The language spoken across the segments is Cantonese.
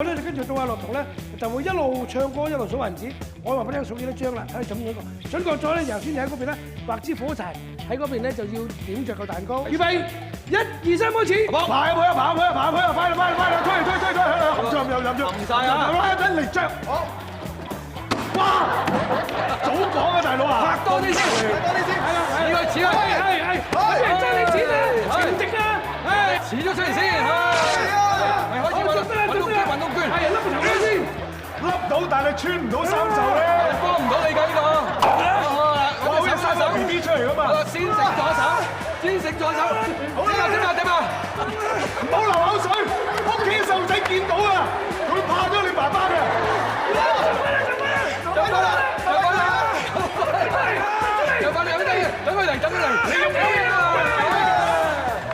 咧就跟住到阿樂彤咧，就會一路唱歌一路數銀紙。我話俾你聽數幾多張啦，睇你準唔準確。準確咗咧，由先你喺嗰邊咧畫支火柴，喺嗰邊咧就要點着個蛋糕。預備，1、2、3開始。好，爬去啊，爬去啊，爬去啊，快啦，快啦，快啦，推含住，含晒啊，拉緊嚟着。好。哇！早講啊，大佬啊，拍多啲先，拍多啲先，係啦，似佢，係，爭你錢啊，情敵啊，似咗出嚟先，係開始運動券，係笠個頭盔先，笠到但係穿唔到衫袖咧，幫唔到你㗎呢個，哇！好似生手 BB 出嚟㗎嘛，先食左手，先食左手，點啊？唔好流口水，屋企細路仔見到啊，佢怕咗你爸爸嘅。等佢嚟，你用咩啊？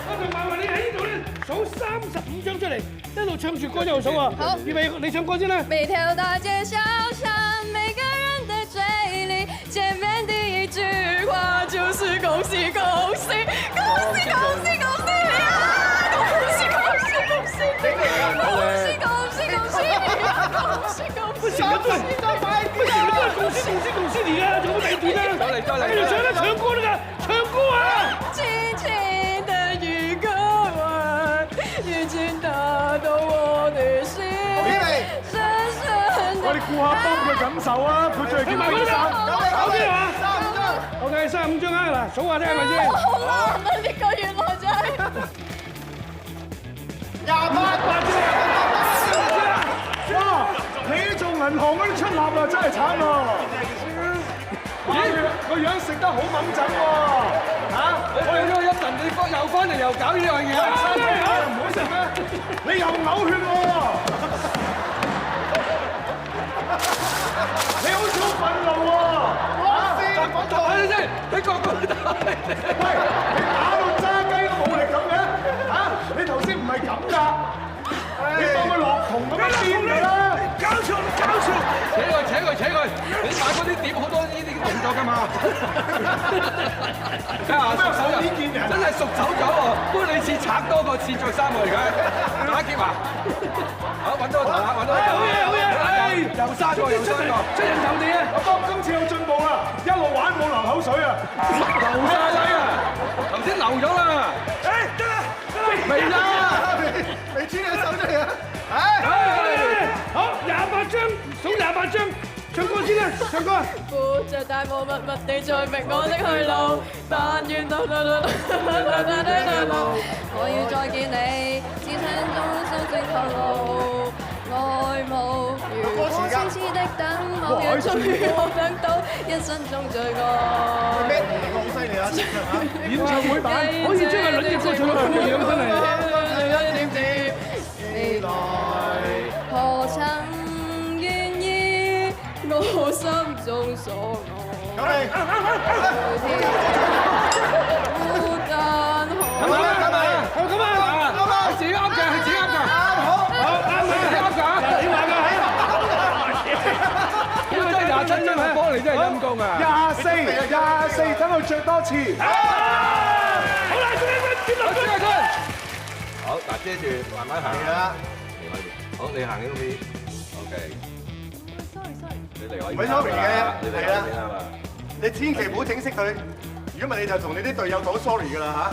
我同埋話你喺呢度咧數35張出嚟，一路唱住歌一路數啊！好，預備，你唱歌先啦。每條大街小巷，每個人的嘴裡，見面第一句話就是恭喜恭喜，恭喜恭喜恭喜你啊！恭喜恭喜恭喜你，恭喜恭喜恭喜你啊！恭喜恭喜，成日都係恭喜你啊！仲有冇第二段啊？繼續唱啦，唱歌啦，唱歌啊！輕輕的一個吻，已經打動我的心，深深我哋顧下幫佢感受啊，佢最係叫咩衫？搞啲係嘛？OK， 35張啊！嗱，數下聽係咪先？好難啊！呢個原來真係28張。哇！你做銀行嗰啲出納啊，真係慘喎！咦？個樣食得好猛陣喎！嚇！我哋咗一陣，你又翻嚟又搞呢樣嘢，唔好食咩？你又嘔血喎！你好似好憤怒喎！睇你先，你個個打你，喂！你打到揸雞都冇力咁嘅嚇！你頭先唔係咁㗎，你當佢落童咁樣癲㗎啦！搞錯！扯佢！你買嗰啲碟好多呢啲動作㗎嘛？睇下熟手呢件人真係熟手咗喎，不過你似賊多過似着衫喎而家，打劫啊！好揾到個頭啦，揾到個頭，好嘢！又殺過，出人頭地啊！阿當今次有進步啦，一路玩冇流口水啊，流晒水啊！頭先流咗啦，得啦，未啦，未穿你手出嚟啊！好，28張，數28張，唱歌先啦，唱歌。扶着大霧默默地在覓我的去路，但願我要再見你，只聽中心聲透露，愛慕如果痴痴的等，某日終於我等到一生中最愛。咩嚟㗎？好犀利啊！演唱會版可以將阿倫嘅歌唱到咁嘅樣，真係。未來何曾願意我心中所愛？孤單可係自己噏嘅，係自己噏嘅，你話㗎？呢個真係27張係幫你，真係陰公啊！24，等佢着多次。好啦，接落去。好，嗱，遮住，慢慢行。係啦，好，你行呢邊。OK。你離我唔係 sorry 嘅，你離係啦我邊啊嘛。你千祈唔好整熄佢，如果唔係你就同你啲隊友講 sorry 㗎啦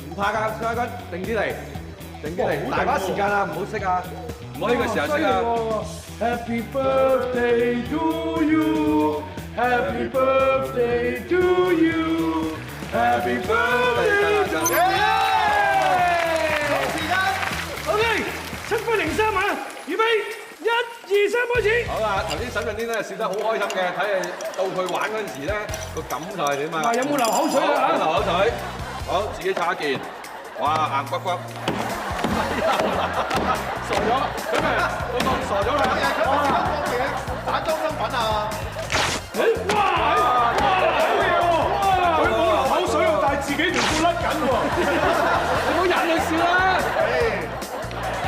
唔怕㗎，雙哥，定啲嚟，定啲嚟，大把時間啊，唔好熄啊，唔好呢個時候熄啊。Happy birthday to you, Happy birthday to you, Happy birthday to you。OK， 7分03啊，預備，1、2、3開始。好啦，頭先沈俊天咧笑得好開心嘅，睇下到佢玩嗰陣時咧個感受係點啊？有冇流口水啊？流口水，好，自己擦一件，哇，硬骨骨，傻咗，咁啊，我當傻咗啦，嚇！打裝身粉啊！哇！佢冇流口水喎，但係自己條褲甩緊喎。你唔好引佢笑啦，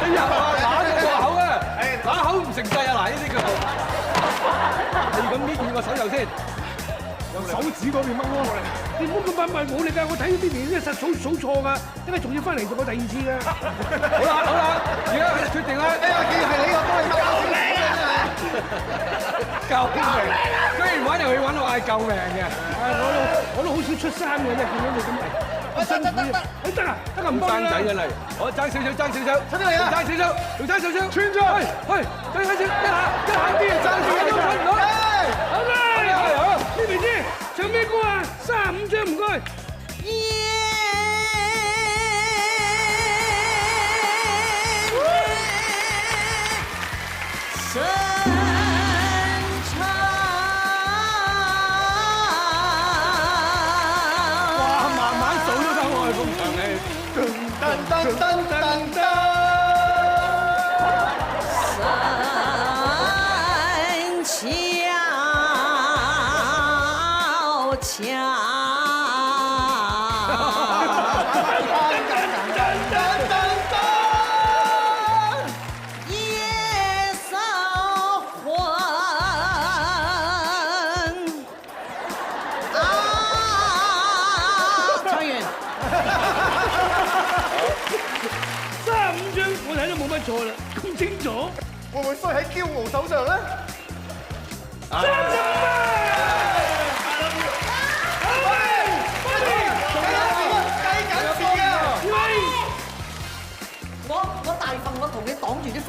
你入啊，揦住個口啊，揦口唔成勢啊，嗱呢啲叫，你咁搣住個手袖先。由手指嗰邊掹過嚟。你唔好咁笨笨冇力㗎，我睇呢邊啲實數錯㗎，因為仲要翻嚟做過第二次㗎。好啦，而家決定啦。哎呀，既然係你，我幫你救命！居然揾又去揾我係救命嘅。我都好少出衫嘅啫，見到你咁嚟，辛苦啊！得啊，唔幫啦。生仔真係，我爭少少，爭少少，出啲嚟啊！爭少少，仲爭少少，穿咗，去，爭少少，一下啲啊，爭少少，揾唔到。好啦，呢邊先唱咩歌啊？35張唔該。錯啦，咁清楚，會唔會衰喺驕傲手上咧？真係我大份，我同你擋住啲風。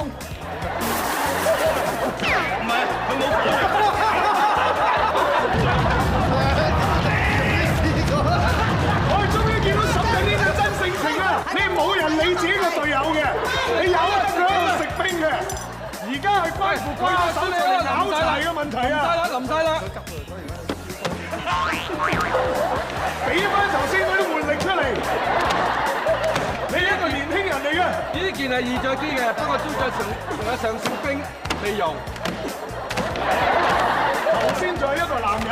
唔係，佢冇火。我哋終於見到沈陽呢種真性情啦！你冇人理自己個隊友嘅，你有得佢喺度食冰嘅。而家係關乎佢個手上咬柴嘅問題啊！淋晒啦！俾翻頭先嗰啲活力出嚟。你一個年輕人嚟嘅，呢件係易着啲嘅，不過都仲有上少冰未用。頭先仲係一個男人，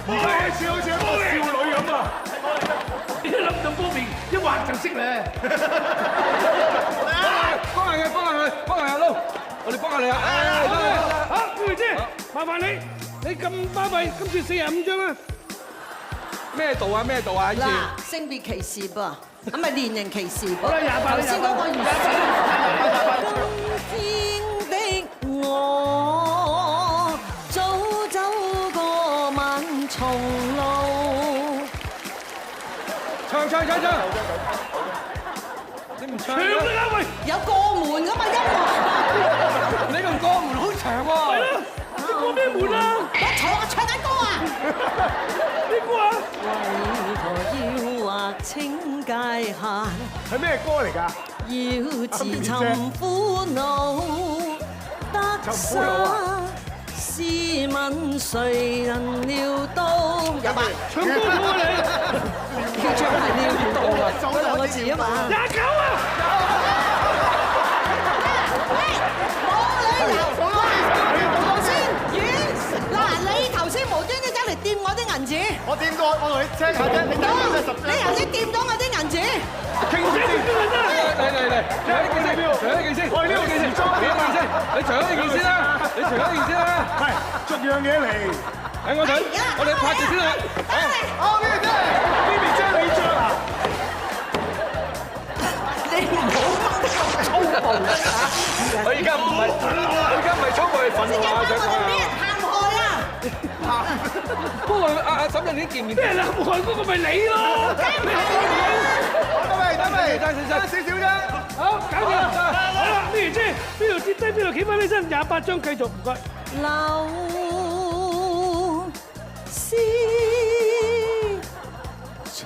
而家好似一個少女咁啊！你諗到方面一畫就識咧。幫下佢，撈！我哋幫下你啊！好，顧梅姐，麻煩你咁巴閉，今次45張啦。咩度啊？嗱，性別歧視噃，咁咪年齡歧視噃。好啦，28啦，頭先嗰個如此。今天的我，早走過漫長路。唱！你唔唱唱啦喂！有過門㗎嘛音樂。你個過門好長喎。係咯，你過咩門啊？我唱緊歌啊！邊個啊？為何要劃清界限？係咩歌嚟㗎？要自尋苦惱，得失試問誰人料到？有吧？唱歌好啊你！要唱係料到啊！嗰兩個字啊嘛。29啊！嗱，你頭先無端端走嚟掂我啲銀紙，我掂過，我同你 check 下啫。你等我10張。你頭先掂到我啲銀紙，停先，嚟，除咗呢件先，我係呢個時裝你除咗呢件先啦，係逐樣嘢嚟。喺我睇，我哋拍住先啦。哦，呢邊張你張啊！你唔好掹得咁粗暴啦！我而家唔係粗暴，係憤怒啊！想講俾人陷害啊！不過阿沈人已經見面。咩啦？害嗰個咪你咯！得未？爭少少啫。好，搞掂。好啦，咩啫？邊度跌低邊度企翻起身，28張繼續，唔該。流思長，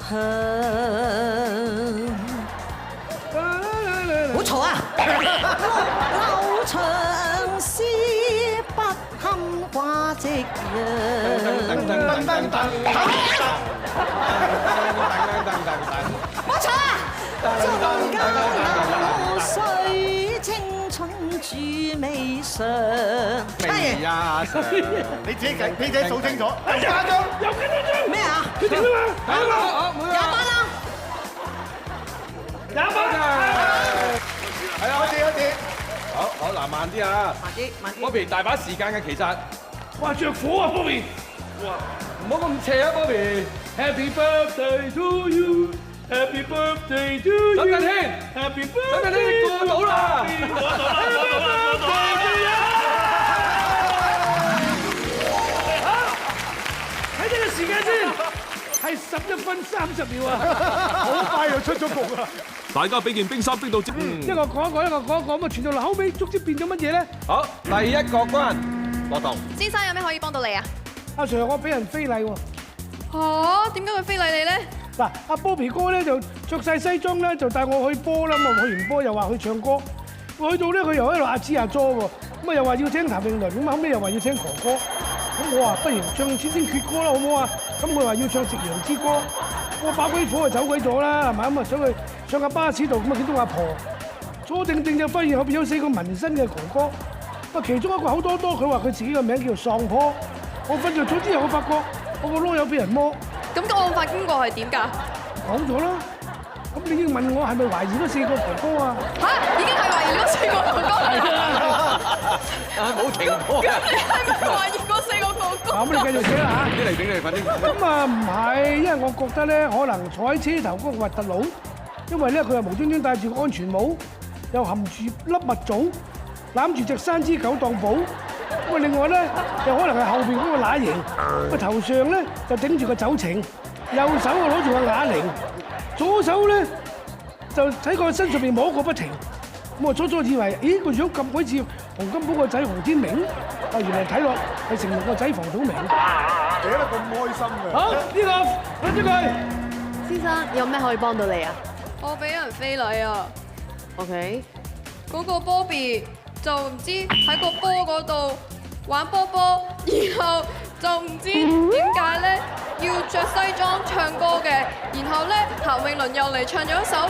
好嘈啊！流長思不堪掛夕陽。冇錯啊！縱家流水，青春住未上。你自己數清楚。28張。有幾多張？咩啊？決定啦嘛！廿八啦！ 28。係啊，開始。好，嗱，慢啲啊。慢啲。Bobby 大把時間嘅其實。哇，着火啊，Bobby！唔唔好咁斜啊，Bobby。 Happy birthday to you, Happy birthday to you。沈近軒 ，Happy 沈 birthday。近軒你過到啦。睇睇個時間先，係11分30秒啊！好快就出咗局啦！大家俾件冰衫冰到一個講一個，一個講一個，咁啊傳到嚟後尾，足之變咗乜嘢咧？好，第一個關羅棟。先生有咩可以幫到你啊？阿 Sir，我俾人非禮喎。嚇？點解會非禮你咧？嗱，阿 Bobby 哥咧就着晒西裝咧，就帶我去波啦。咁啊去完波又話去唱歌，我去到咧佢又喺度阿支阿佐喎。咁啊又話要聽譚詠麟，咁後尾又話要聽哥哥。咁我話不如唱《千千闕歌》啦，好唔好啊？咁佢話要唱《夕陽之歌》，我把鬼火就走鬼咗啦，係咪咁啊？想去上架巴士度，咁啊見到阿婆坐定定就發現後邊有4個紋身嘅哥哥。啊，其中一個口多多，佢話佢自己個名叫做喪婆。我瞓着咗之後，我發覺我個籮柚俾人摸。咁個案發經過係點㗎？講咗啦，咁你已經問我係咪懷疑嗰4個哥哥啊？嚇！已經係懷疑嗰4個哥哥啦。冇停過嘅。你係咪懷疑嗰4個哥哥？咁你繼續寫啦嚇。啲嚟整你，快啲。咁啊唔係，因為我覺得咧，可能坐喺車頭嗰個核突佬，因為咧佢又無端端戴住個安全帽，又含住粒蜜棗，攬住隻山豬狗當寶。咁啊另外咧，又可能係後邊嗰個乸型，個頭上咧就頂住個酒埕，右手啊攞住個啞鈴，左手咧就喺個身上邊摸個不停。咁我初初以為，咦個樣咁鬼似洪金寶個仔洪天明，啊原來睇落係成龍個仔房祖名。寫得咁開心嘅。好，呢個揾咗佢。先生有咩可以幫到你啊我俾人非禮啊！ ？OK，嗰個 Bobby 就唔知喺個波嗰度玩波波，然後就唔知點解咧要着西裝唱歌嘅，然後咧譚詠麟又嚟唱咗一首